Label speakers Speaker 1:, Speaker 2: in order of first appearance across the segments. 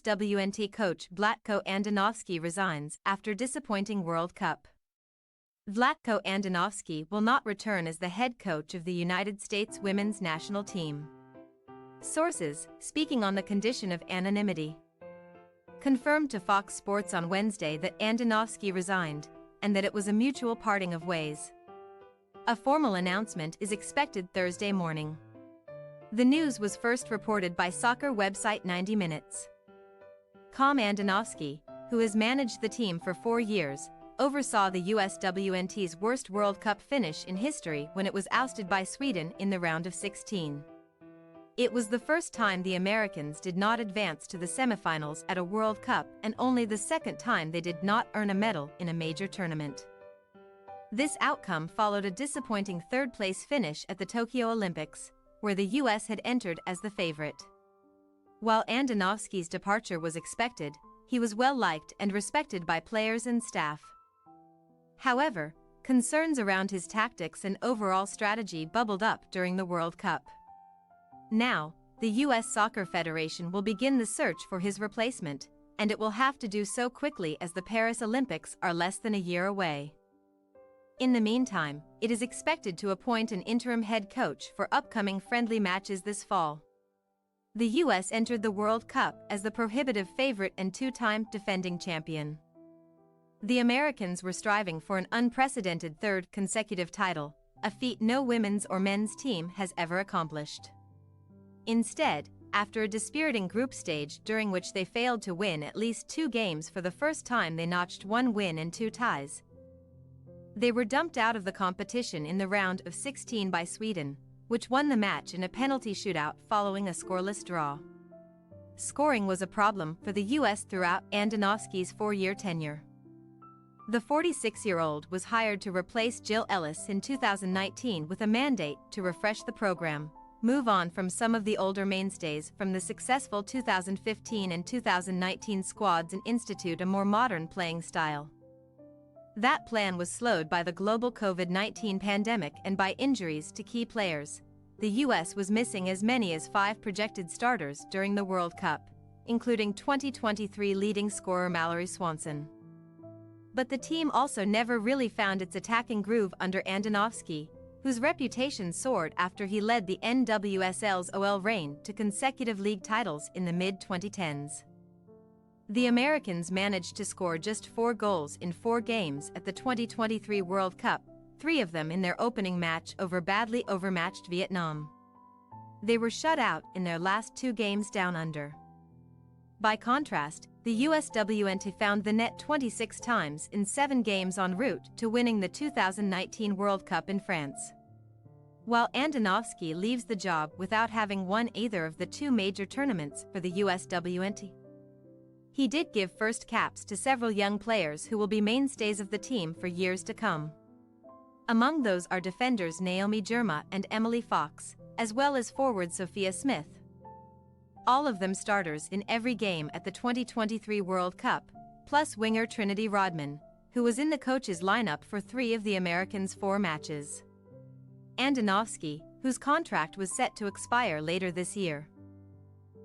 Speaker 1: USWNT coach Vlatko Andonovski resigns after disappointing World Cup. Vlatko Andonovski will not return as the head coach of the United States women's national team. Sources, speaking on the condition of anonymity, confirmed to Fox Sports on Wednesday that Andonovski resigned, and that it was a mutual parting of ways. A formal announcement is expected Thursday morning. The news was first reported by soccer website 90 Minutes. Andonovski, who has managed the team for 4 years, oversaw the USWNT's worst World Cup finish in history when it was ousted by Sweden in the round of 16. It was the first time the Americans did not advance to the semifinals at a World Cup and only the second time they did not earn a medal in a major tournament. This outcome followed a disappointing third-place finish at the Tokyo Olympics, where the US had entered as the favorite. While Andonovski's departure was expected, he was well-liked and respected by players and staff. However, concerns around his tactics and overall strategy bubbled up during the World Cup. Now, the US Soccer Federation will begin the search for his replacement, and it will have to do so quickly as the Paris Olympics are less than a year away. In the meantime, it is expected to appoint an interim head coach for upcoming friendly matches this fall. The US entered the World Cup as the prohibitive favorite and two-time defending champion. The Americans were striving for an unprecedented third consecutive title, a feat no women's or men's team has ever accomplished. Instead, after a dispiriting group stage during which they failed to win at least 2 games for the first time, they notched 1 win and 2 ties. They were dumped out of the competition in the round of 16 by Sweden, which won the match in a penalty shootout following a scoreless draw. Scoring was a problem for the US throughout Andonovski's 4-year tenure. The 46-year-old was hired to replace Jill Ellis in 2019 with a mandate to refresh the program, move on from some of the older mainstays from the successful 2015 and 2019 squads and institute a more modern playing style. That plan was slowed by the global COVID-19 pandemic and by injuries to key players. The US was missing as many as 5 projected starters during the World Cup, including 2023 leading scorer Mallory Swanson. But the team also never really found its attacking groove under Andonovski, whose reputation soared after he led the NWSL's OL reign to consecutive league titles in the mid-2010s. The Americans managed to score just 4 goals in 4 games at the 2023 World Cup, 3 of them in their opening match over badly overmatched Vietnam. They were shut out in their last 2 games down under. By contrast, the USWNT found the net 26 times in 7 games en route to winning the 2019 World Cup in France. While Andonovski leaves the job without having won either of the 2 major tournaments for the USWNT, he did give first caps to several young players who will be mainstays of the team for years to come. Among those are defenders Naomi Girma and Emily Fox, as well as forward Sophia Smith. All of them starters in every game at the 2023 World Cup, plus winger Trinity Rodman, who was in the coach's lineup for 3 of the Americans' 4 matches. Andonovski, whose contract was set to expire later this year,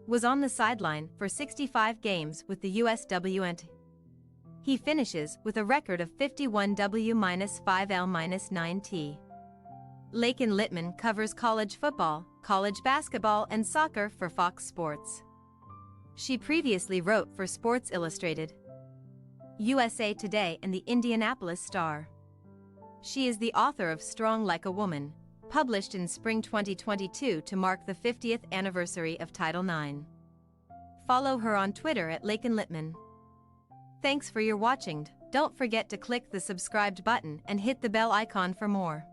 Speaker 1: was on the sideline for 65 games with the USWNT. He finishes with a record of 51W-5L-9T. Lakin Littman covers college football, college basketball and soccer for Fox Sports. She previously wrote for Sports Illustrated, USA Today and the Indianapolis Star. She is the author of Strong Like a Woman, published in spring 2022 to mark the 50th anniversary of Title IX. Follow her on Twitter at Lakin Littman. Thanks for your watching. Don't forget to click the subscribed button and hit the bell icon for more.